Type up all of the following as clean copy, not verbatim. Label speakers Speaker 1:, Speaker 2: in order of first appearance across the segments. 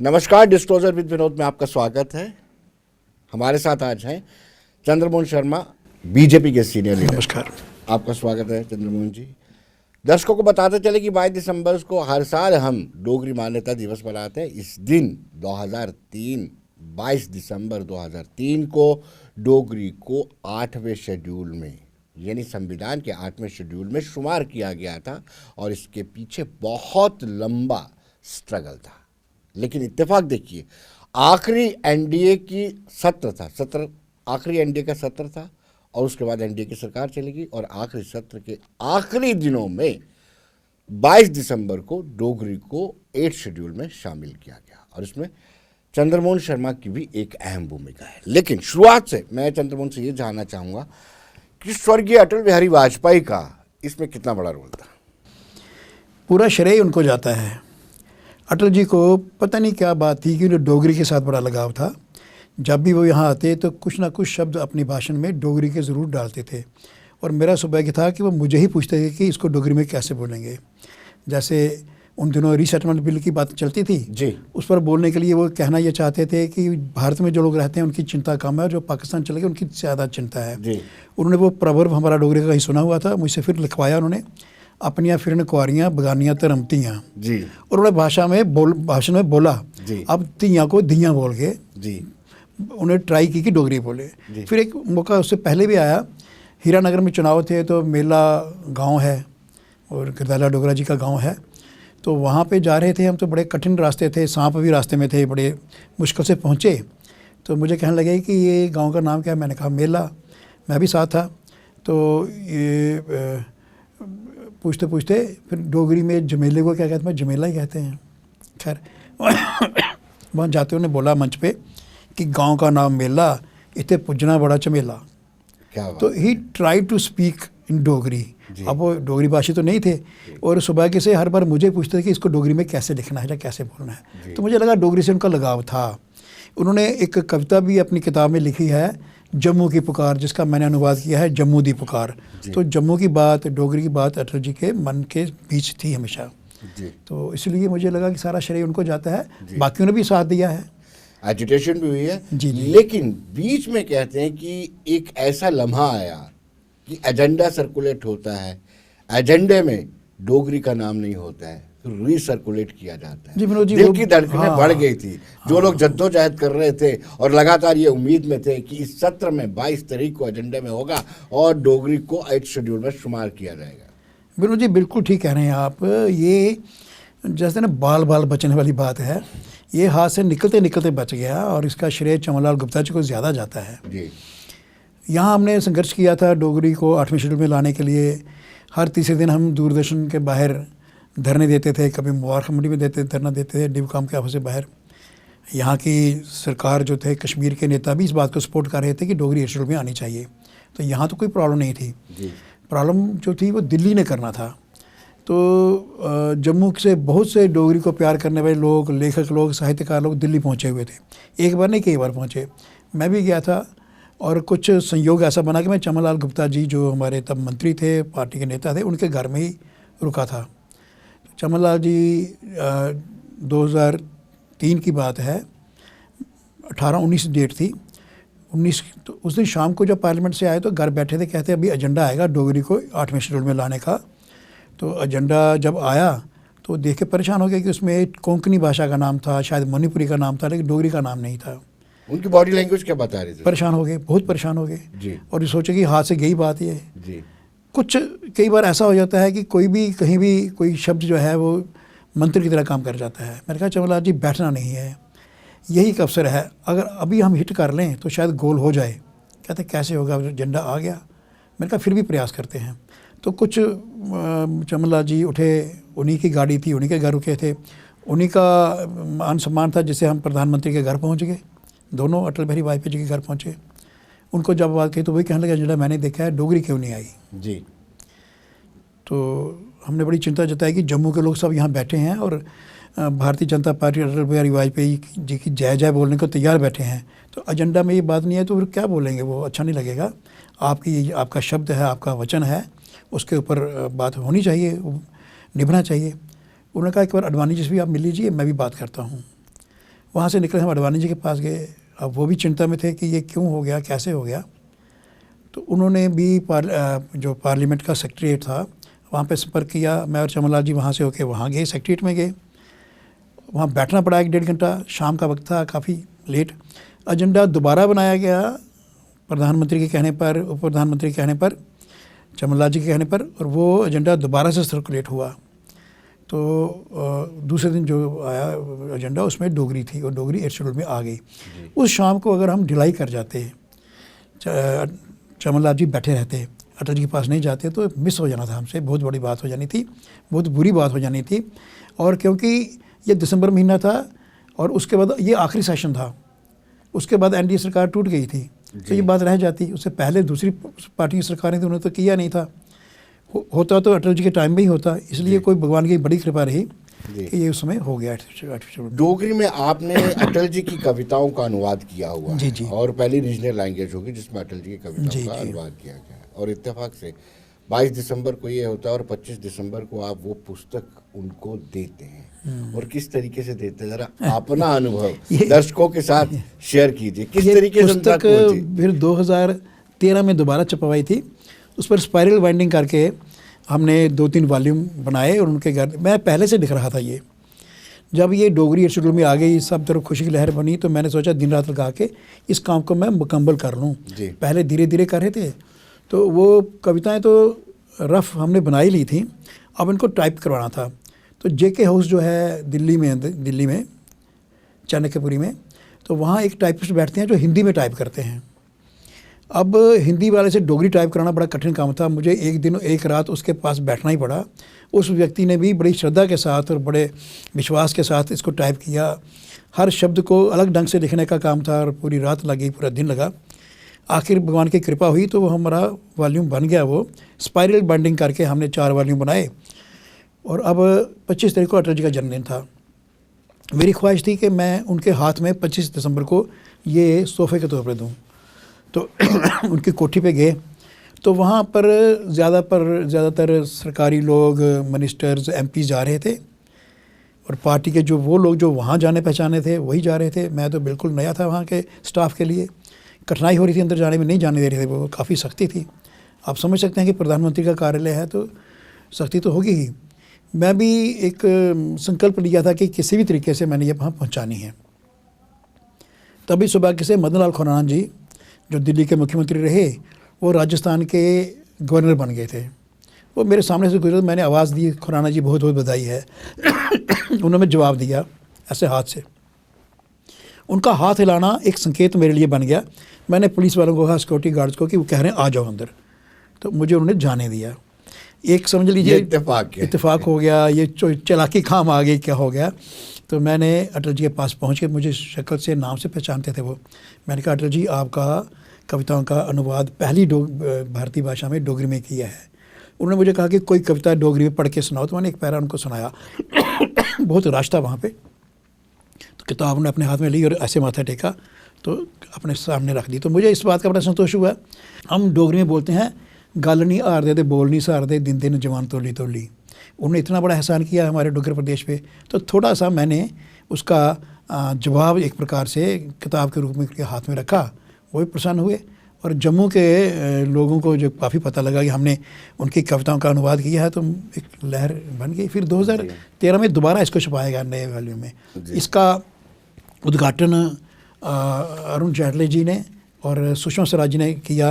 Speaker 1: नमस्कार, disclosure with Vinod में आपका स्वागत है। हमारे साथ आज हैं चंद्रमोहन शर्मा, बीजेपी के सीनियर लीडर।
Speaker 2: नमस्कार,
Speaker 1: आपका स्वागत है चंद्रमोहन जी। दर्शकों को बताते चले कि 22 दिसंबर को हर साल हम डोगरी मान्यता दिवस मनाते हैं। इस दिन 22 दिसंबर 2003 को डोगरी को 8वें शेड्यूल में, यानी संविधान के 8वें शेड्यूल में शुमार किया गया था और इसके पीछे बहुत लंबा स्ट्रगल था। लेकिन इत्तेफाक देखिए, आखिरी एनडीए की सत्र आखिरी एनडीए का सत्र था और उसके बाद एनडीए की सरकार चलेगी और आखिरी सत्र के आखिरी दिनों में 22 दिसंबर को डोगरी को 8 शेड्यूल में शामिल किया गया और इसमें चंद्रमोहन शर्मा की भी एक अहम भूमिका है। लेकिन शुरुआत से मैं चंद्रमोहन से ये जानना चाहूँगा कि स्वर्गीय अटल बिहारी वाजपेयी का इसमें कितना बड़ा रोल था?
Speaker 2: पूरा श्रेय उनको जाता है। अटल जी को पता नहीं क्या बात थी कि उन्हें डोगरी के साथ बड़ा लगाव था। जब भी वो यहाँ आते तो कुछ ना कुछ शब्द अपनी भाषण में डोगरी के ज़रूर डालते थे और मेरा सौभाग्य था कि वो मुझे ही पूछते थे कि इसको डोगरी में कैसे बोलेंगे। जैसे उन दिनों रीसेटलमेंट बिल की बात चलती थी
Speaker 1: जी,
Speaker 2: उस पर बोलने के लिए वो कहना ये चाहते थे कि भारत में जो लोग रहते हैं उनकी चिंता कम है और जो पाकिस्तान चले गए उनकी ज़्यादा चिंता है
Speaker 1: जी।
Speaker 2: उन्होंने वो प्रवर्ब हमारा डोगरी का ही सुना हुआ था, मुझसे फिर लिखवाया उन्होंने, अपनियाँ फिरन कुआरियाँ बगानियाँ धर्मतियाँ
Speaker 1: जी।
Speaker 2: और उन्होंने भाषण में बोला
Speaker 1: जी।
Speaker 2: अब तियाँ को दियाँ बोल के
Speaker 1: जी।
Speaker 2: उन्हें ट्राई की कि डोगरी बोले।
Speaker 1: जी।
Speaker 2: फिर एक मौका उससे पहले भी आया, हीरानगर में चुनाव थे तो मेला गांव है और गिरदाला डोगरा जी का गांव है, तो वहाँ पे जा रहे थे हम, तो बड़े कठिन रास्ते थे, सांप भी रास्ते में थे, बड़े मुश्किल से पहुँचे। तो मुझे कहने लगे कि ये गांव का नाम क्या है, मैंने कहा मेला, मैं भी साथ था। तो ये पूछते पूछते फिर डोगरी में जमेले को क्या कहते हैं, जमेला ही कहते हैं। खैर वहाँ जाते उन्होंने बोला मंच पे कि गांव का नाम मेला, इतने पुजना बड़ा चमेला।
Speaker 1: क्या बात।
Speaker 2: तो he try to speak in Dogri. अब वो डोगरी भाषी तो नहीं थे और सौभाग्य से हर बार मुझे पूछते थे कि इसको डोगरी में कैसे लिखना है या कैसे बोलना है। तो मुझे लगा डोगरी से उनका लगाव था। उन्होंने एक कविता भी अपनी किताब में लिखी है, जम्मू की पुकार, जिसका मैंने अनुवाद किया है जम्मू दी पुकार। तो जम्मू की बात, डोगरी की बात अटल जी के मन के बीच थी हमेशा
Speaker 1: जी।
Speaker 2: तो इसलिए मुझे लगा कि सारा श्रेय उनको जाता है। बाकियों ने भी साथ दिया है,
Speaker 1: एजुटेशन भी हुई है
Speaker 2: जी।
Speaker 1: लेकिन बीच में कहते हैं कि एक ऐसा लम्हा आया कि एजेंडा सर्कुलेट होता है, एजेंडे में डोगरी का नाम नहीं होता है, रीसर्कुलेट किया जाता है।
Speaker 2: जी विनोद जी,
Speaker 1: दिल की धड़कनें बढ़ गई थी। जो
Speaker 2: हाँ।
Speaker 1: लोग जद्दोजहद कर रहे थे और लगातार ये उम्मीद में थे कि इस सत्र में 22 तारीख को एजेंडे में होगा और डोगरी को 8 शेड्यूल में शुमार किया जाएगा।
Speaker 2: विनोद जी बिल्कुल ठीक कह रहे हैं आप। ये जैसे ना बाल बाल बचने वाली बात है, ये हाथ से निकलते निकलते बच गया और इसका श्रेय चमनलाल गुप्ता जी को ज़्यादा जाता है।
Speaker 1: जी।
Speaker 2: यहाँ हमने संघर्ष किया था डोगरी को 8वें शेड्यूल में लाने के लिए। हर तीसरे दिन हम दूरदर्शन के बाहर धरने देते थे, कभी मुबारक मंडी में धरना देते थे, डिवकाम के ऑफिस से बाहर। यहाँ की सरकार जो थे, कश्मीर के नेता भी इस बात को सपोर्ट कर रहे थे कि डोगरी 8 शेड्यूल में आनी चाहिए। तो यहाँ तो कोई प्रॉब्लम नहीं थी। प्रॉब्लम जो थी वो दिल्ली ने करना था। तो जम्मू से बहुत से डोगरी को प्यार करने वाले लोग, लेखक लोग, साहित्यकार लोग दिल्ली पहुँचे हुए थे। एक बार नहीं, कई बार पहुँचे। मैं भी गया था और कुछ संयोग ऐसा बना कि मैं चमनलाल गुप्ता जी जो हमारे तब मंत्री थे, पार्टी के नेता थे, उनके घर में ही रुका था। चमनलाल जी 2003 की बात है, 18-19 डेट थी, 19। तो उस दिन शाम को जब पार्लियामेंट से आए तो घर बैठे थे, कहते अभी एजेंडा आएगा डोगरी को 8वें शेड्यूल में लाने का। तो एजेंडा जब आया तो देख के परेशान हो गया कि उसमें कोंकणी भाषा का नाम था, शायद मणिपुरी का नाम था, लेकिन डोगरी का नाम नहीं था।
Speaker 1: उनकी बॉडी लैंग्वेज क्या बता रहे थे?
Speaker 2: परेशान हो गए, बहुत परेशान हो गए
Speaker 1: जी।
Speaker 2: और ये सोचे कि हाथ से गई बात ये
Speaker 1: जी।
Speaker 2: कुछ कई बार ऐसा हो जाता है कि कोई भी कहीं भी कोई शब्द जो है वो मंत्र की तरह काम कर जाता है। मैंने कहा चमनलाल जी बैठना नहीं है, यही एक अवसर है, अगर अभी हम हिट कर लें तो शायद गोल हो जाए। कहते कैसे होगा, एजेंडा आ गया। मैंने कहा फिर भी प्रयास करते हैं। तो कुछ चमनलाल जी उठे, उन्हीं की गाड़ी थी, उन्हीं के घर रुके थे, उन्हीं का मान सम्मान था जिससे हम प्रधानमंत्री के घर पहुंच गए। दोनों अटल बिहारी वाजपेयी जी के घर पहुंचे। उनको जब बात कही तो वही कहने लगा एजेंडा मैंने देखा है, डोगरी क्यों नहीं आई।
Speaker 1: जी।
Speaker 2: तो हमने बड़ी चिंता जताई कि जम्मू के लोग सब यहाँ बैठे हैं और भारतीय जनता पार्टी अटल बिहारी वाजपेयी जी की जय जय बोलने को तैयार बैठे हैं। तो एजेंडा में ये बात नहीं है तो फिर क्या बोलेंगे, वो अच्छा नहीं लगेगा। आपका शब्द है, आपका वचन है, उसके ऊपर बात होनी चाहिए, निभना चाहिए। उन्होंने कहा एक बार अडवाणी जी से भी आप मिल लीजिए, मैं भी बात करता हूँ। वहाँ से निकले हम अडवाणी जी के पास गए। अब वो भी चिंता में थे कि ये क्यों हो गया, कैसे हो गया। तो उन्होंने भी जो पार्लियामेंट का सेक्रेटरीट था वहाँ पे संपर्क किया। मैं और चमनलाल जी वहाँ से होके वहाँ गए, सेक्रेटरीट में गए। वहाँ बैठना पड़ा 1-1.5 घंटा, शाम का वक्त था, काफ़ी लेट। एजेंडा दोबारा बनाया गया प्रधानमंत्री के कहने पर, उप प्रधानमंत्री के कहने पर, चमनलाल जी के कहने पर, और वो एजेंडा दोबारा से सर्कुलेट हुआ। तो दूसरे दिन जो आया एजेंडा उसमें डोगरी थी और डोगरी 8 शेड्यूल में आ गई। उस शाम को अगर हम ढिलाई कर जाते, चमनलाल जी बैठे रहते, अटल जी के पास नहीं जाते, तो मिस हो जाना था हमसे, बहुत बड़ी बात हो जानी थी, बहुत बुरी बात हो जानी थी। और क्योंकि ये दिसंबर महीना था और उसके बाद ये आखिरी सेशन था, उसके बाद एनडीए सरकार टूट गई थी, तो ये बात रह जाती। उससे पहले दूसरी पार्टी की सरकार ने तो उन्होंने तो किया नहीं था, होता तो अटल जी के टाइम में ही होता। इसलिए कोई भगवान की बड़ी कृपा रही कि ये उस समय हो गया।
Speaker 1: डोगरी में आपने अटल जी की कविताओं का अनुवाद किया हुआ
Speaker 2: जी,
Speaker 1: है
Speaker 2: जी।
Speaker 1: और पहली रीजनल लैंग्वेज होगी जिसमें अटल जी की कविताओं का अनुवाद किया गया है। और इत्तेफाक से 22 दिसंबर को ये होता है और 25 दिसंबर को आप वो पुस्तक उनको देते हैं। और किस तरीके से देते हैं, जरा अपना अनुभव दर्शकों के साथ शेयर कीजिए। किस तरीके से
Speaker 2: पुस्तक फिर 2013 में दोबारा छपवाई थी। उस पर स्पाइरल बाइंडिंग करके हमने 2-3 वॉल्यूम बनाए और उनके घर, मैं पहले से लिख रहा था ये। जब ये डोगरी 8 शेड्यूल में आ गई, सब तरफ खुशी की लहर बनी, तो मैंने सोचा दिन रात लगा के इस काम को मैं मुकम्मल कर लूँ। पहले धीरे धीरे कर रहे थे, तो वो कविताएं तो रफ हमने बनाई ली थी, अब इनको टाइप करवाना था। तो जेके हाउस जो है दिल्ली में चाणक्यपुरी में, तो वहाँ एक टाइपिस्ट बैठते हैं जो हिंदी में टाइप करते हैं। अब हिंदी वाले से डोगरी टाइप कराना बड़ा कठिन काम था, मुझे एक दिन एक रात उसके पास बैठना ही पड़ा। उस व्यक्ति ने भी बड़ी श्रद्धा के साथ और बड़े विश्वास के साथ इसको टाइप किया। हर शब्द को अलग ढंग से लिखने का काम था और पूरी रात लगी, पूरा दिन लगा। आखिर भगवान की कृपा हुई तो वो हमारा वॉल्यूम बन गया। वो स्पाइरल बाइंडिंग करके हमने 4 वॉल्यूम बनाए। और अब 25 तारीख को अटल जी का जन्मदिन था। मेरी ख्वाहिश थी कि मैं उनके हाथ में 25 दिसंबर को ये तोहफे के तौर पर दूँ। तो उनकी कोठी पे गए, तो वहाँ पर ज़्यादातर सरकारी लोग, मिनिस्टर्स, एमपी जा रहे थे और पार्टी के वो लोग जो वहाँ जाने पहचाने थे वही जा रहे थे। मैं तो बिल्कुल नया था वहाँ के स्टाफ के लिए, कठिनाई हो रही थी अंदर जाने में, नहीं जाने दे रहे थे, वो काफ़ी सख्ती थी। आप समझ सकते हैं कि प्रधानमंत्री का कार्यालय है तो सख्ती तो होगी ही। मैं भी एक संकल्प लिया था कि किसी भी तरीके से मैंने ये वहाँ पहुँचानी है। तभी सौभाग्य से मदन लाल खुराना जी जो दिल्ली के मुख्यमंत्री रहे, वो राजस्थान के गवर्नर बन गए थे। वो मेरे सामने से गुजरे, मैंने आवाज़ दी, खुराना जी बहुत बहुत बधाई है। उन्होंने जवाब दिया ऐसे हाथ से। उनका हाथ हिलाना एक संकेत मेरे लिए बन गया। मैंने पुलिस वालों को कहा, सिक्योरिटी गार्ड्स को, कि वो कह रहे हैं आ जाओ अंदर, तो मुझे उन्होंने जाने दिया। एक समझ लीजिए इत्तेफाक हो गया, ये चालाकी काम आ गई, क्या हो गया। तो मैंने अटल जी के पास पहुंच के, मुझे शक्ल से नाम से पहचानते थे वो, मैंने कहा अटल जी आपका कविताओं का अनुवाद पहली भारतीय भाषा में डोगरी में किया है। उन्होंने मुझे कहा कि कोई कविता डोगरी में पढ़ के सुनाओ, तो मैंने एक पैरा उनको सुनाया। बहुत रश था वहाँ पे, तो किताब उन्होंने अपने हाथ में ली और ऐसे माथा टेका तो अपने सामने रख दी। तो मुझे इस बात का बड़ा संतोष हुआ। हम डोगरी में बोलते हैं, गल नहीं हारदे ते बोल नहीं सहारदे, दिन दिन जवान तोली तोली। उन्होंने इतना बड़ा एहसान किया हमारे डोगर प्रदेश पे, तो थोड़ा सा मैंने उसका जवाब एक प्रकार से किताब के रूप में उनके हाथ में रखा। वो भी प्रसन्न हुए और जम्मू के लोगों को जो काफ़ी पता लगा कि हमने उनकी कविताओं का अनुवाद किया है, तो एक लहर बन गई। फिर 2013 में दोबारा इसको छपाया गया नए वॉल्यूम में। इसका उद्घाटन अरुण जेटली जी ने और सुषमा स्वराज जी ने किया।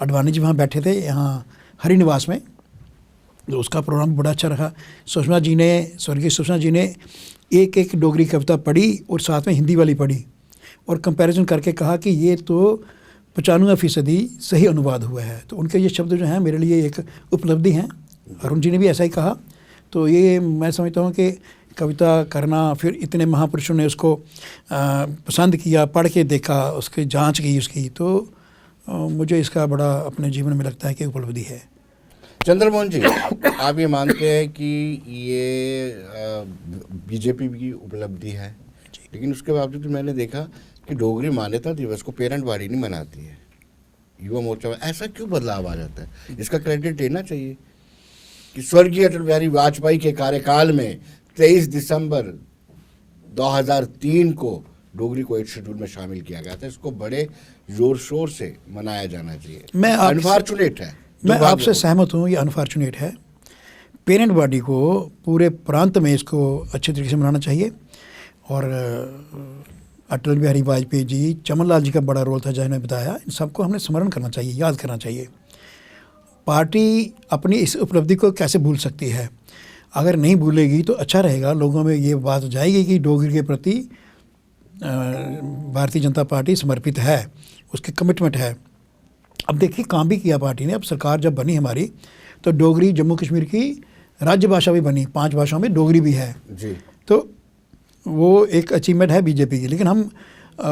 Speaker 2: अडवाणी जी वहाँ बैठे थे, यहाँ हरि निवास में, तो उसका प्रोग्राम बड़ा अच्छा रहा। सुषमा जी ने, स्वर्गीय सुषमा जी ने एक एक डोगरी कविता पढ़ी और साथ में हिंदी वाली पढ़ी और कंपैरिजन करके कहा कि ये तो 95% सही अनुवाद हुआ है। तो उनके ये शब्द जो हैं मेरे लिए एक उपलब्धि हैं। अरुण जी ने भी ऐसा ही कहा। तो ये मैं समझता हूँ कि कविता करना, फिर इतने महापुरुषों ने उसको पसंद किया, पढ़ के देखा, उसकी जांच की उसकी, तो मुझे इसका बड़ा अपने जीवन में लगता है कि उपलब्धि है।
Speaker 1: चंद्रमोहन जी, आप ये मानते हैं कि ये बीजेपी की उपलब्धि है, लेकिन उसके बावजूद मैंने देखा कि डोगरी मान्यता दिवस को पेरेंट वाड़ी नहीं मनाती है युवा मोर्चा में। ऐसा क्यों बदलाव आ जाता है? इसका क्रेडिट लेना चाहिए कि स्वर्गीय अटल बिहारी वाजपेयी के कार्यकाल में 23 दिसंबर 2003 को डोगरी को 8 शेड्यूल में शामिल किया गया था। इसको बड़े जोर शोर से मनाया जाना चाहिए। अनफॉर्चुनेट है,
Speaker 2: मैं आपसे सहमत हूँ, ये अनफॉर्चुनेट है। पेरेंट बॉडी को पूरे प्रांत में इसको अच्छे तरीके से मनाना चाहिए। और अटल बिहारी वाजपेयी जी, चमन लाल जी का बड़ा रोल था जिन्होंने बताया, इन सबको हमने स्मरण करना चाहिए, याद करना चाहिए। पार्टी अपनी इस उपलब्धि को कैसे भूल सकती है? अगर नहीं भूलेगी तो अच्छा रहेगा, लोगों में ये बात जाएगी कि डोगरी के प्रति भारतीय जनता पार्टी समर्पित है, उसकी कमिटमेंट है। अब देखिए काम भी किया पार्टी ने। अब सरकार जब बनी हमारी तो डोगरी जम्मू कश्मीर की राज्य भाषा भी बनी, 5 भाषाओं में डोगरी भी है
Speaker 1: जी।
Speaker 2: तो वो एक अचीवमेंट है बीजेपी की। लेकिन हम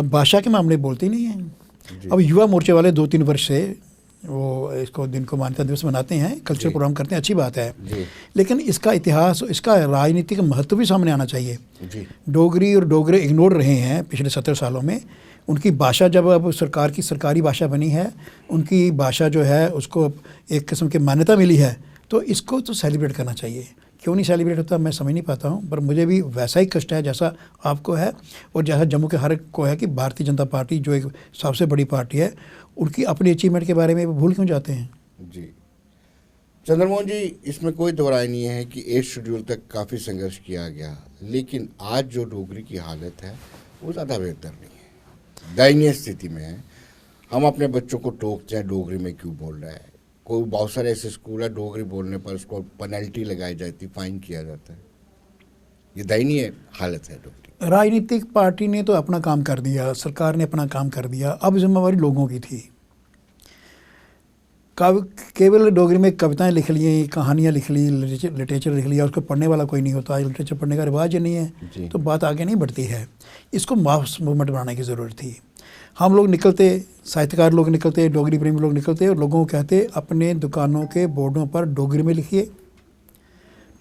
Speaker 2: भाषा के मामले बोलते ही नहीं हैं। अब युवा मोर्चे वाले 2-3 वर्ष से वो इसको दिन को मान्यता दिवस मनाते हैं, कल्चरल प्रोग्राम करते हैं, अच्छी बात है
Speaker 1: जी।
Speaker 2: लेकिन इसका इतिहास, इसका राजनीतिक महत्व भी सामने आना चाहिए
Speaker 1: जी।
Speaker 2: डोगरी और डोगरे इग्नोर रहे हैं पिछले 17 सालों में। उनकी भाषा जब अब सरकार की सरकारी भाषा बनी है, उनकी भाषा जो है उसको एक किस्म की मान्यता मिली है, तो इसको तो सेलिब्रेट करना चाहिए। क्यों नहीं सेलिब्रेट होता मैं समझ नहीं पाता हूँ, पर मुझे भी वैसा ही कष्ट है जैसा आपको है और जैसा जम्मू के हर एक को है कि भारतीय जनता पार्टी जो एक सबसे बड़ी पार्टी है, उनकी अपनी अचीवमेंट के बारे में भूल क्यों जाते हैं।
Speaker 1: जी चंद्रमोहन जी, इसमें कोई दो राय नहीं है कि 8 शेड्यूल तक काफ़ी संघर्ष किया गया, लेकिन आज जो डोगरी की हालत है वो ज़्यादा बेहतर नहीं है, दयनीय स्थिति में है। हम अपने बच्चों को टोकते हैं डोगरी में क्यों बोल रहा है। कोई बहुत सारे ऐसे स्कूल है डोगरी बोलने पर उसको पेनल्टी लगाई जाती, फाइन किया जाता है। ये दयनीय हालत है डोगरी।
Speaker 2: राजनीतिक पार्टी ने तो अपना काम कर दिया, सरकार ने अपना काम कर दिया, अब जिम्मेवारी लोगों की थी। केवल डोगरी में कविताएं लिख ली, कहानियां लिख ली, लिटरेचर लिख लिया, उसको पढ़ने वाला कोई नहीं होता, लिटरेचर पढ़ने का रिवाज ही नहीं है, तो बात आगे नहीं बढ़ती है। इसको मास मूवमेंट बनाने की ज़रूरत थी। हम लोग निकलते, साहित्यकार लोग निकलते, डोगरी प्रेमी लोग निकलते और लोगों को कहते अपने दुकानों के बोर्डों पर डोगरी में लिखिए,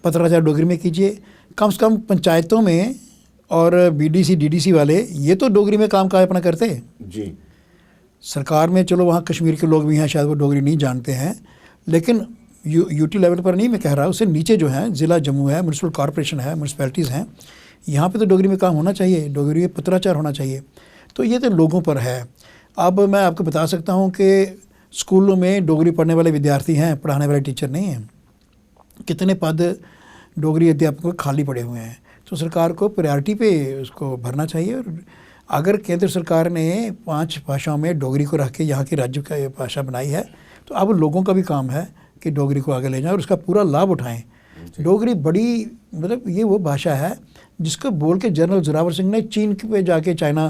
Speaker 2: पत्राचार डोगरी में कीजिए। कम से कम पंचायतों में और बीडीसी डीडीसी वाले ये तो डोगरी में काम काज अपना करते
Speaker 1: जी।
Speaker 2: सरकार में चलो वहाँ कश्मीर के लोग भी हैं, शायद वो डोगरी नहीं जानते हैं, लेकिन यूटी लेवल पर नहीं मैं कह रहा, उससे नीचे जो है ज़िला जम्मू है, म्यूनसिपल कॉरपोरेशन है, म्यूनसिपैलिटीज़ हैं, यहाँ पे तो डोगरी में काम होना चाहिए, डोगरी में पत्राचार होना चाहिए। तो ये तो लोगों पर है। अब मैं आपको बता सकता हूँ कि स्कूलों में डोगरी पढ़ने वाले विद्यार्थी हैं, पढ़ाने वाले टीचर नहीं हैं। कितने पद डोगरी अध्यापकों के खाली पड़े हुए हैं। तो सरकार को प्रायोरिटी पे उसको भरना चाहिए। और अगर केंद्र सरकार ने 5 भाषाओं में डोगरी को रख के यहाँ की राज्य का भाषा बनाई है, तो अब लोगों का भी काम है कि डोगरी को आगे ले जाएं और उसका पूरा लाभ उठाएं। डोगरी बड़ी मतलब ये वो भाषा है जिसको बोल के जनरल जोरावर सिंह ने चीन पे जाके, चाइना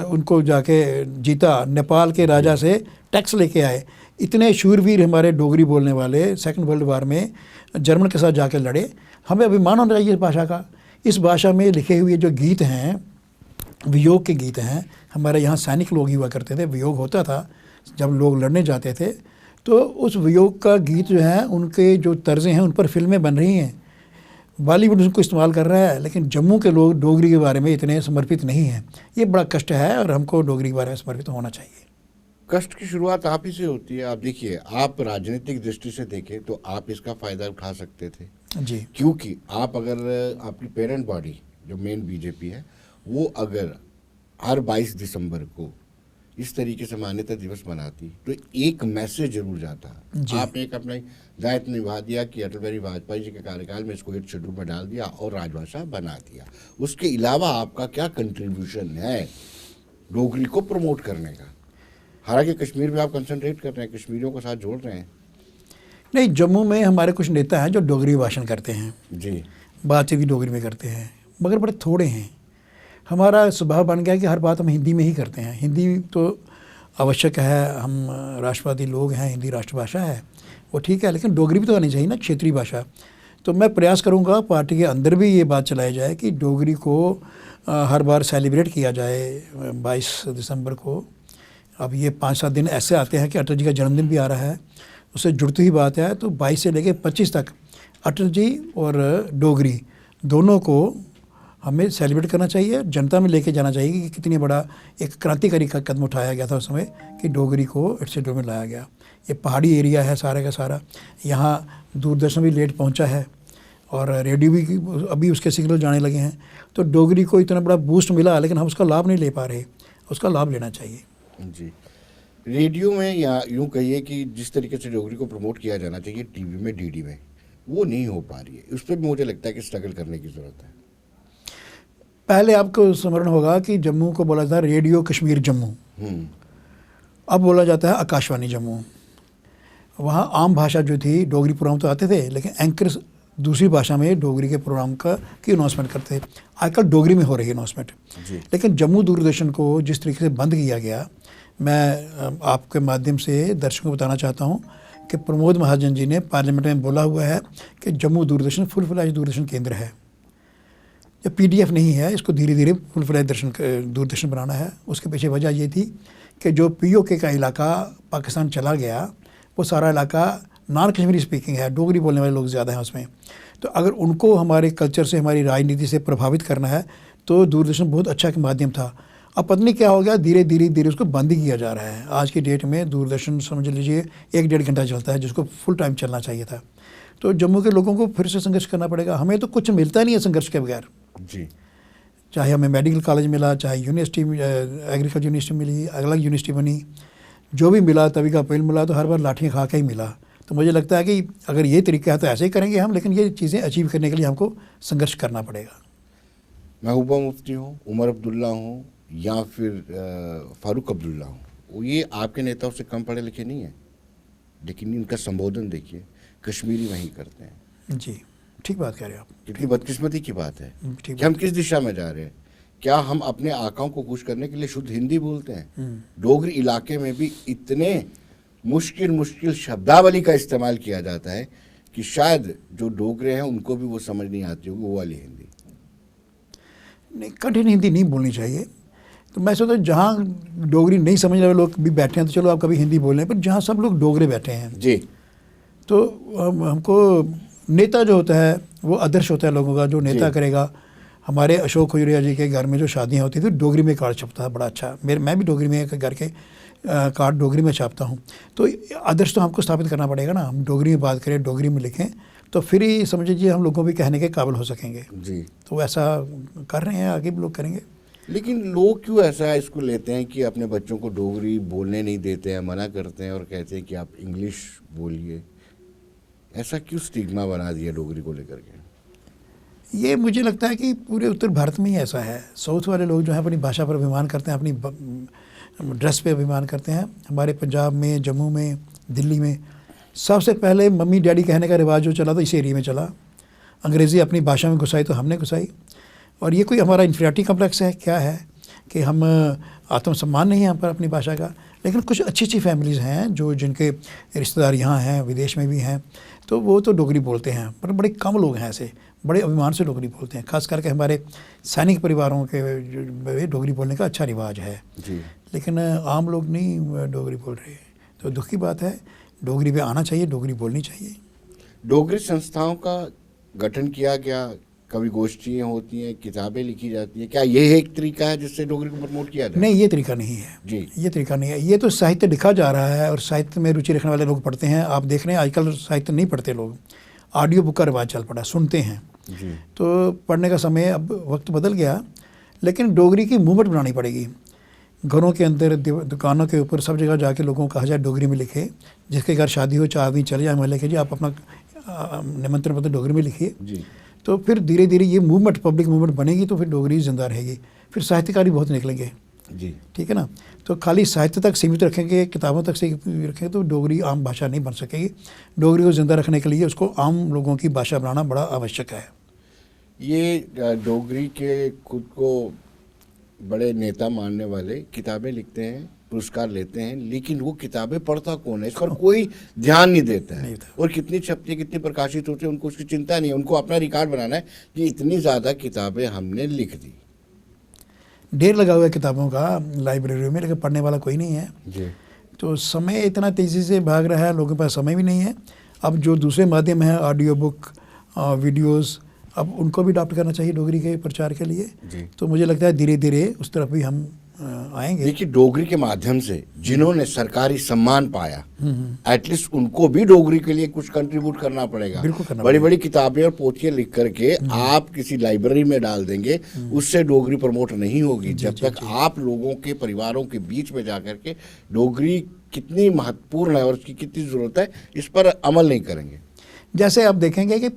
Speaker 2: उनको जाके जीता, नेपाल के राजा से टैक्स लेके आए। इतने शूरवीर हमारे डोगरी बोलने वाले 2nd वर्ल्ड वार में जर्मन के साथ जाके लड़े। हमें अभिमान होना चाहिए इस भाषा का। इस भाषा में लिखे हुए जो गीत हैं, वियोग के गीत हैं। हमारे यहाँ सैनिक लोग ही हुआ करते थे, वियोग होता था जब लोग लड़ने जाते थे, तो उस वियोग का गीत जो है, उनके जो तर्जें हैं उन पर फिल्में बन रही हैं, बॉलीवुड उसको इस्तेमाल कर रहा है, लेकिन जम्मू के लोग डोगरी के बारे में इतने समर्पित नहीं हैं। ये बड़ा कष्ट है और हमको डोगरी के बारे में समर्पित होना चाहिए।
Speaker 1: कष्ट की शुरुआत आप ही से होती है। आप देखिए, आप राजनीतिक दृष्टि से देखें तो आप इसका फ़ायदा उठा सकते थे
Speaker 2: जी,
Speaker 1: क्योंकि आप अगर आपकी पेरेंट बॉडी जो मेन बीजेपी है, वो अगर हर 22 दिसंबर को इस तरीके से मान्यता दिवस मनाती तो एक मैसेज जरूर जाता। आप एक अपना दायित्व निभा दिया कि अटल बिहारी वाजपेयी जी के कार्यकाल में इसको 8 शेड्यूल में डाल दिया और राजभाषा बना दिया। उसके अलावा आपका क्या कंट्रीब्यूशन है डोगरी को प्रमोट करने का? हालांकि कश्मीर में आप कंसंट्रेट कर रहे हैं, कश्मीरियों को साथ जोड़ रहे हैं।
Speaker 2: नहीं, जम्मू में हमारे कुछ नेता हैं जो डोगरी भाषण करते हैं जी, बातचीत भी डोगरी में करते हैं, मगर बड़े थोड़े हैं। हमारा स्वभाव बन गया कि हर बात हम हिंदी में ही करते हैं। हिंदी तो आवश्यक है, हम राष्ट्रवादी लोग हैं, हिंदी राष्ट्रभाषा है, वो ठीक है, लेकिन डोगरी भी तो आनी चाहिए ना, क्षेत्रीय भाषा। तो मैं प्रयास करूंगा पार्टी के अंदर भी ये बात चलाई जाए कि डोगरी को हर बार सेलिब्रेट किया जाए 22 दिसंबर को। अब ये 5-7 दिन ऐसे आते हैं कि अटल जी का जन्मदिन भी आ रहा है, उससे जुड़ती हुई बात है। तो 22 से लेकर 25 तक अटल जी और डोगरी दोनों को हमें सेलिब्रेट करना चाहिए, जनता में लेके जाना चाहिए कि कितनी बड़ा एक क्रांतिकारी का कदम उठाया गया था उस समय कि डोगरी को 8 शेड्यूल में लाया गया। ये पहाड़ी एरिया है सारे का सारा, यहाँ दूरदर्शन भी लेट पहुँचा है और रेडियो भी अभी उसके सिग्नल जाने लगे हैं। तो डोगरी को इतना बड़ा बूस्ट मिला, लेकिन हम उसका लाभ नहीं ले पा रहे, उसका लाभ लेना चाहिए।
Speaker 1: जी, रेडियो में या यूँ कहिए कि जिस तरीके से डोगरी को प्रमोट किया जाना चाहिए टीवी में, डीडी में, वो नहीं हो पा रही है। उस पर भी मुझे लगता है कि स्ट्रगल करने की ज़रूरत है।
Speaker 2: पहले आपको स्मरण होगा कि जम्मू को बोला था रेडियो कश्मीर जम्मू, अब बोला जाता है आकाशवाणी जम्मू। वहाँ आम भाषा जो थी, डोगरी प्रोग्राम तो आते थे, लेकिन एंकर्स दूसरी भाषा में डोगरी के प्रोग्राम की अनाउंसमेंट करते थे। आजकल डोगरी में हो रही है अनाउंसमेंट। लेकिन जम्मू दूरदर्शन को जिस तरीके से बंद किया गया, मैं आपके माध्यम से दर्शकों को बताना चाहता हूँ कि प्रमोद महाजन जी ने पार्लियामेंट में बोला हुआ है कि जम्मू दूरदर्शन फुल फ्लैज दूरदर्शन केंद्र है। जब PDF नहीं है, इसको धीरे धीरे फुल फ्लैज दूरदर्शन बनाना है। उसके पीछे वजह ये थी कि जो POK का इलाका पाकिस्तान चला गया, वो सारा इलाका नॉन कश्मीरी स्पीकिंग है, डोगरी बोलने वाले लोग ज़्यादा हैं उसमें। तो अगर उनको हमारे कल्चर से, हमारी राजनीति से प्रभावित करना है तो दूरदर्शन बहुत अच्छा माध्यम था। अब पता नहीं क्या हो गया, धीरे धीरे उसको बंद ही किया जा रहा है। आज की डेट में दूरदर्शन समझ लीजिए 1-1.5 घंटा चलता है, जिसको फुल टाइम चलना चाहिए था। तो जम्मू के लोगों को फिर से संघर्ष करना पड़ेगा। हमें तो कुछ मिलता नहीं है संघर्ष के बगैर
Speaker 1: जी।
Speaker 2: चाहे हमें मेडिकल कॉलेज मिला, चाहे यूनिवर्सिटी, एग्रीकल्चर यूनिवर्सिटी मिली, अलग यूनिवर्सिटी बनी, जो भी मिला तभी का पेड़ मिला, तो हर बार लाठियाँ खा के ही मिला। तो मुझे लगता है कि अगर ये तरीका है तो ऐसे ही करेंगे हम, लेकिन ये चीज़ें अचीव करने के लिए हमको संघर्ष करना पड़ेगा।
Speaker 1: महबूबा मुफ्ती हूँ, उमर अब्दुल्ला हूँ, या फिर फारूक अब्दुल्ला हूँ, ये आपके नेताओं से कम पढ़े लिखे नहीं हैं, लेकिन इनका संबोधन देखिए, कश्मीरी वहीं करते हैं।
Speaker 2: जी, ठीक बात कह रहे हैं आप।
Speaker 1: कितनी बदकिस्मती की बात है कि हम किस दिशा में जा रहे हैं। क्या हम अपने आकाओं को खुश करने के लिए शुद्ध हिंदी बोलते हैं? डोगरी इलाके में भी इतने मुश्किल शब्दावली का इस्तेमाल किया जाता है कि शायद जो डोगरे हैं उनको भी वो समझ नहीं आती होगी वो वाली हिंदी।
Speaker 2: नहीं, कठिन हिंदी नहीं बोलनी चाहिए। तो मैं सोचता हूँ जहाँ डोगरी नहीं समझने वाले लोग भी बैठे हैं तो चलो आप कभी हिंदी बोलें, पर जहाँ सब लोग डोगरे बैठे हैं
Speaker 1: जी,
Speaker 2: तो हमको नेता जो होता है वो आदर्श होता है लोगों का, जो नेता करेगा। हमारे अशोक खुजरिया जी के घर में जो शादियाँ होती थी, डोगरी में कार्ड छपता था, बड़ा अच्छा। मैं भी डोगरी में घर के कार्ड डोगरी में छापता हूँ। तो आदर्श तो हमको स्थापित करना पड़ेगा ना। हम डोगरी में बात करें, डोगरी में लिखें, तो फिर ही समझ लीजिए हम लोगों को भी कहने के काबिल हो सकेंगे
Speaker 1: जी।
Speaker 2: तो ऐसा कर रहे हैं, आगे भी लोग करेंगे।
Speaker 1: लेकिन लोग क्यों ऐसा इसको लेते हैं कि अपने बच्चों को डोगरी बोलने नहीं देते हैं, मना करते हैं और कहते हैं कि आप इंग्लिश बोलिए? ऐसा क्यों स्टिग्मा बना दिया डोगरी को लेकर के?
Speaker 2: ये मुझे लगता है कि पूरे उत्तर भारत में ही ऐसा है। साउथ वाले लोग जो हैं अपनी भाषा पर अभिमान करते हैं, अपनी ड्रेस पे अभिमान करते हैं। हमारे पंजाब में, जम्मू में, दिल्ली में सबसे पहले मम्मी डैडी कहने का रिवाज जो चला तो इस एरिया में चला। अंग्रेज़ी अपनी भाषा में घुसाई तो हमने घुसाई। और ये कोई हमारा इन्फीरियरिटी कम्प्लेक्स है क्या है कि हम आत्मसम्मान नहीं है हम पर अपनी भाषा का? लेकिन कुछ अच्छी फैमिलीज़ हैं जो जिनके रिश्तेदार यहाँ हैं, विदेश में भी हैं, तो वो तो डोगरी बोलते हैं, पर बड़े कम लोग हैं ऐसे, बड़े अभिमान से डोगरी बोलते हैं। खास करके हमारे सैनिक परिवारों के डोगरी बोलने का अच्छा रिवाज है
Speaker 1: जी।
Speaker 2: लेकिन आम लोग नहीं डोगरी बोल रहे। तो दुख की बात है। डोगरी पे आना चाहिए, डोगरी बोलनी चाहिए।
Speaker 1: डोगरी संस्थाओं का गठन किया गया, कभी गोष्ठियाँ होती हैं, किताबें लिखी जाती हैं, क्या ये एक तरीका है जिससे डोगरी को प्रमोट किया जाए?
Speaker 2: नहीं, ये तरीका नहीं है
Speaker 1: जी।
Speaker 2: ये तरीका नहीं है। ये तो साहित्य लिखा जा रहा है और साहित्य में रुचि रखने वाले लोग पढ़ते हैं। आप देख रहे हैं आजकल साहित्य नहीं पढ़ते लोग, ऑडियो बुक का रिवाज चल पड़ा, सुनते हैं
Speaker 1: जी।
Speaker 2: तो पढ़ने का समय, अब वक्त बदल गया। लेकिन डोगरी की मूवमेंट बनानी पड़ेगी। घरों के अंदर, दुकानों के ऊपर, सब जगह जाके लोगों को कहा जाए डोगरी में लिखे। जिसके घर शादी हो, 4 आदमी चले जाए मोहल्ले के, जी आप अपना निमंत्रण पत्र डोगरी में लिखिए।
Speaker 1: जी।
Speaker 2: तो फिर धीरे धीरे ये मूवमेंट, पब्लिक मूवमेंट बनेगी तो फिर डोगरी जिंदा रहेगी। फिर साहित्यकार भी बहुत निकलेंगे।
Speaker 1: जी।
Speaker 2: ठीक है ना। तो खाली साहित्य तक सीमित रखेंगे, किताबों तक सीमित रखेंगे तो डोगरी आम भाषा नहीं बन सकेगी। डोगरी को ज़िंदा रखने के लिए उसको आम लोगों की भाषा बनाना बड़ा आवश्यक है।
Speaker 1: ये डोगरी के खुद को बड़े नेता मानने वाले किताबें लिखते हैं, पुरस्कार लेते हैं, लेकिन वो किताबें पढ़ता कौन है इस पर कोई ध्यान नहीं देता है। और कितनी छपती, कितनी प्रकाशित होती है, उनको उसकी चिंता नहीं है। उनको अपना रिकॉर्ड बनाना है कि इतनी ज़्यादा किताबें हमने लिख दी।
Speaker 2: ढेर लगा हुआ है किताबों का लाइब्रेरी में, लेकिन पढ़ने वाला कोई नहीं है
Speaker 1: जी।
Speaker 2: तो समय इतना तेज़ी से भाग रहा है, लोगों के पास समय भी नहीं है। अब जो दूसरे माध्यम हैं, ऑडियो बुक, वीडियोज़, अब उनको भी अडॉप्ट करना चाहिए डोगरी के प्रचार के लिए।
Speaker 1: जी।
Speaker 2: तो मुझे लगता है धीरे धीरे उस तरफ भी हम आएंगे।
Speaker 1: देखिए, डोगरी के माध्यम से जिन्होंने सरकारी सम्मान पाया, एटलीस्ट उनको भी डोगरी के लिए कुछ कंट्रीब्यूट करना पड़ेगा।
Speaker 2: बिल्कुल करना
Speaker 1: बड़ी बड़ी किताबें और पोथियां लिख करके आप किसी लाइब्रेरी में डाल देंगे, उससे डोगरी प्रमोट नहीं होगी जब तक आप लोगों के परिवारों के बीच में जाकर के डोगरी कितनी महत्वपूर्ण है और उसकी कितनी ज़रूरत है इस पर अमल नहीं करेंगे।
Speaker 2: जैसे आप देखेंगे कि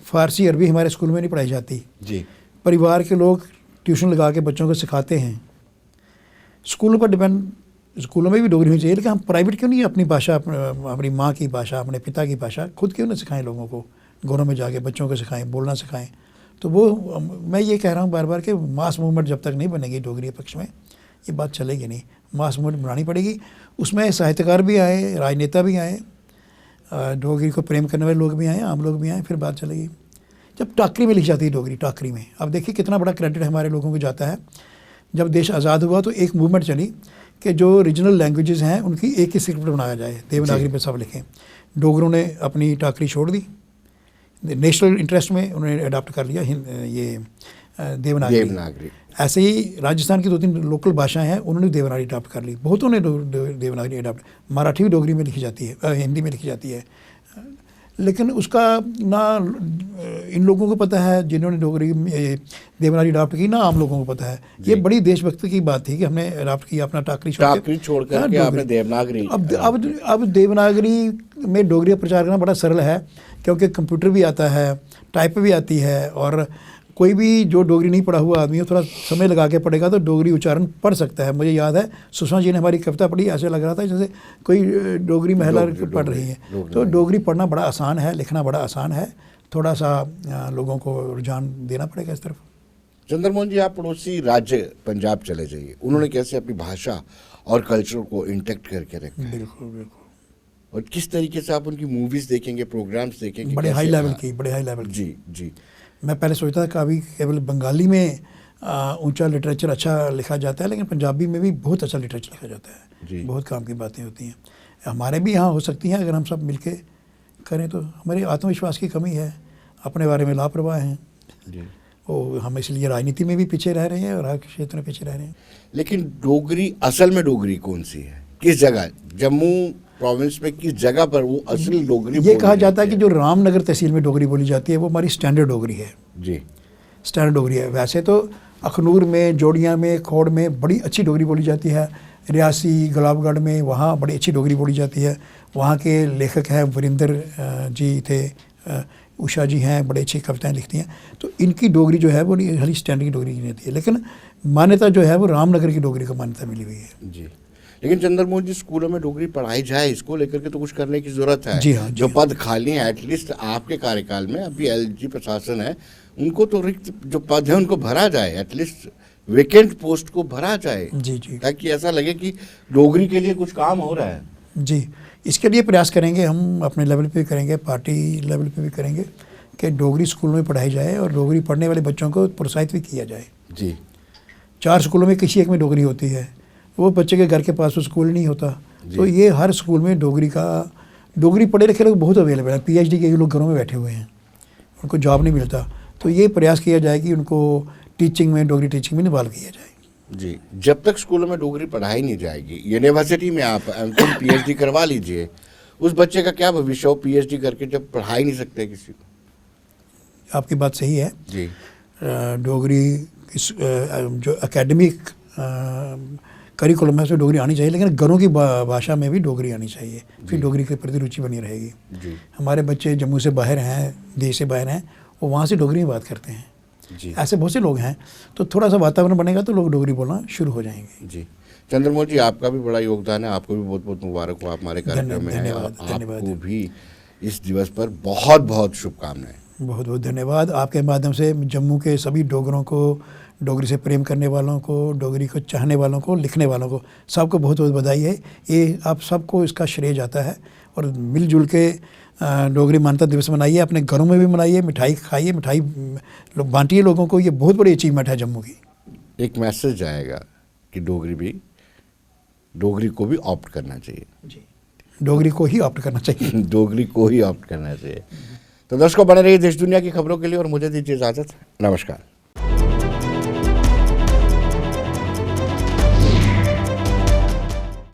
Speaker 2: फ़ारसी अरबी हमारे स्कूल में नहीं पढ़ाई जाती
Speaker 1: जी,
Speaker 2: परिवार के लोग ट्यूशन लगा के बच्चों को सिखाते हैं। स्कूलों पर डिपेंड, स्कूलों में भी डोगरी होनी चाहिए, लेकिन हम प्राइवेट क्यों नहीं अपनी भाषा, अपनी माँ की भाषा, अपने पिता की भाषा खुद क्यों ना सिखाएं लोगों को, घरों में जाके बच्चों को सिखाएं, बोलना सिखाएं। तो वो मैं ये कह रहा हूँ बार बार कि मास मूवमेंट जब तक नहीं बनेगी डोगरी पक्ष में ये बात चलेगी नहीं। मास मूवमेंट बनानी पड़ेगी, उसमें साहित्यकार भी आए, राजनेता भी आए, डोगरी को प्रेम करने वाले लोग भी आए, आम लोग भी आए, फिर बात चलेगी। जब टाकरी में लिखी जाती है डोगरी, टाकरी में अब देखिए कितना बड़ा क्रेडिट हमारे लोगों को जाता है। जब देश आज़ाद हुआ तो एक मूवमेंट चली कि जो रीजनल लैंग्वेजेस हैं उनकी एक ही स्क्रिप्ट बनाया जाए, देवनागरी में सब लिखें। डोगरों ने अपनी टाकरी छोड़ दी, नेशनल इंटरेस्ट में उन्होंने अडॉप्ट कर लिया ये देवनागरी। ऐसे ही राजस्थान की 2-3 लोकल भाषाएं हैं, उन्होंने देवनागरी अडॉप्ट कर ली, बहुतों ने देवनागरी अडॉप्ट। मराठी भी डोगरी में लिखी जाती है, हिंदी में लिखी जाती है, लेकिन उसका ना इन लोगों को पता है जिन्होंने डोगरी देवनागरी अडॉप्ट की, ना आम लोगों को पता है। ये बड़ी देशभक्ति की बात थी कि हमने अडॉप्ट किया अपना टाकरी छोड़ कर
Speaker 1: आपने देवनागरी।
Speaker 2: अब देवनागरी में डोगरी का प्रचार करना बड़ा सरल है, क्योंकि कंप्यूटर भी आता है, टाइप भी आती है, और कोई भी जो डोगरी नहीं पढ़ा हुआ आदमी है थोड़ा समय लगा के पढ़ेगा तो डोगरी उच्चारण पढ़ सकता है। मुझे याद है सुषमा जी ने हमारी कविता पढ़ी, ऐसे लग रहा था जैसे कोई डोगरी महिला पढ़ रही है। तो डोगरी पढ़ना बड़ा आसान है, लिखना बड़ा आसान है, थोड़ा सा लोगों को रुझान देना पड़ेगा इस तरफ।
Speaker 1: चंद्रमोहन जी, आप पड़ोसी राज्य पंजाब चले जाइए, उन्होंने कैसे अपनी भाषा और कल्चर को इंटैक्ट करके रखा है।
Speaker 2: बिल्कुल बिल्कुल।
Speaker 1: और किस तरीके से आप उनकी मूवीज़ देखेंगे, प्रोग्राम्स देखेंगे,
Speaker 2: बड़े हाई लेवल की, बड़े हाई लेवल की।
Speaker 1: जी जी।
Speaker 2: मैं पहले सोचता था कि अभी केवल बंगाली में ऊंचा लिटरेचर अच्छा लिखा जाता है, लेकिन पंजाबी में भी बहुत अच्छा लिटरेचर लिखा जाता है, बहुत काम की बातें होती हैं। हमारे भी यहाँ हो सकती हैं अगर हम सब मिलके करें तो। हमारी आत्मविश्वास की कमी है, अपने बारे में लापरवाह हैं जी, और हम इसलिए राजनीति में भी पीछे रह रहे हैं और हर क्षेत्र में पीछे रह रहे हैं।
Speaker 1: लेकिन डोगरी, असल में डोगरी कौन सी है, किस जगह, जम्मू प्रोविंस में किस जगह पर वो असली डोगरी?
Speaker 2: ये कहा जाता है कि जो रामनगर तहसील में डोगरी बोली जाती है वो हमारी स्टैंडर्ड डोगरी है
Speaker 1: जी,
Speaker 2: स्टैंडर्ड डोगरी है। वैसे तो अखनूर में, जोड़ियाँ में, खौड़ में बड़ी अच्छी डोगरी बोली जाती है, रियासी, गुलाबगढ़ में वहाँ बड़ी अच्छी डोगरी बोली जाती है। वहाँ के लेखक हैं वरिंदर जी थे, उषा जी हैं, बड़ी अच्छी कविताएं लिखती हैं। तो इनकी डोगरी जो है वो खाली स्टैंडर्ड की डोगरी नहीं रहती है, लेकिन मान्यता जो है वो रामनगर की डोगरी को मान्यता मिली हुई है
Speaker 1: जी। लेकिन चंद्रमोहन जी, स्कूलों में डोगरी पढ़ाई जाए, इसको लेकर के तो कुछ करने की जरूरत है।
Speaker 2: जी हाँ,
Speaker 1: जो पद खाली हैं, एटलीस्ट आपके कार्यकाल में अभी एलजी प्रशासन है, उनको तो रिक्त जो पद है उनको भरा जाए, एटलीस्ट वेकेंट पोस्ट को भरा जाए
Speaker 2: जी जी,
Speaker 1: ताकि ऐसा लगे कि डोगरी के लिए कुछ काम हो रहा है
Speaker 2: जी। इसके लिए प्रयास करेंगे हम, अपने लेवल पे भी करेंगे, पार्टी लेवल पे भी करेंगे कि डोगरी स्कूलों में पढ़ाई जाए और डोगरी पढ़ने वाले बच्चों को प्रोत्साहित भी किया जाए
Speaker 1: जी।
Speaker 2: 4 स्कूलों में किसी एक में डोगरी होती है, वो बच्चे के घर के पास वो स्कूल नहीं होता, तो ये हर स्कूल में डोगरी पढ़े लिखे लोग बहुत अवेलेबल है। PhD के लोग घरों में बैठे हुए हैं, उनको जॉब नहीं मिलता, तो ये प्रयास किया जाए कि उनको टीचिंग में, डोगरी टीचिंग में इन्वॉल्व किया जाए
Speaker 1: जी। जब तक स्कूलों में डोगरी पढ़ाई नहीं जाएगी, यूनिवर्सिटी में आप MPhil PhD करवा लीजिए, उस बच्चे का क्या भविष्य हो PhD करके जब पढ़ा ही नहीं सकते किसी को।
Speaker 2: आपकी बात सही है
Speaker 1: जी।
Speaker 2: डोगरी जो एकेडमिक करिकुलम है उसमें डोगरी आनी चाहिए, लेकिन घरों की भाषा में भी डोगरी आनी चाहिए, फिर डोगरी के प्रति रुचि बनी रहेगी
Speaker 1: जी।
Speaker 2: हमारे बच्चे जम्मू से बाहर हैं, देश से बाहर हैं, वो वहाँ से डोगरी में बात करते हैं जी। ऐसे बहुत से लोग हैं, तो थोड़ा सा वातावरण बनेगा तो लोग डोगरी बोलना शुरू हो जाएंगे जी।
Speaker 1: चंद्रमोहन जी, आपका भी बड़ा योगदान है, आपको भी बहुत बहुत मुबारक हो, आप हमारे कार्यक्रम में हैं। आपको भी इस दिवस पर बहुत बहुत शुभकामनाएं।
Speaker 2: बहुत बहुत धन्यवाद। आपके माध्यम से जम्मू के सभी डोगरों को, डोगरी से प्रेम करने वालों को, डोगरी को चाहने वालों को, लिखने वालों को, सबको बहुत बहुत बधाई है। ये आप सबको इसका श्रेय जाता है, और मिलजुल के डोगरी मान्यता दिवस मनाइए, अपने घरों में भी मनाइए, मिठाई खाइए, मिठाई बांटिए लोगों को, ये बहुत बड़ी अचीवमेंट है जम्मू की।
Speaker 1: एक मैसेज जाएगा कि डोगरी को भी ऑप्ट करना चाहिए
Speaker 2: जी, डोगरी को ही ऑप्ट करना चाहिए
Speaker 1: डोगरी को ही ऑप्ट करना चाहिए। तो दर्शकों, बने रहिए देश दुनिया की खबरों के लिए और मुझे दीजिए इजाज़त। नमस्कार।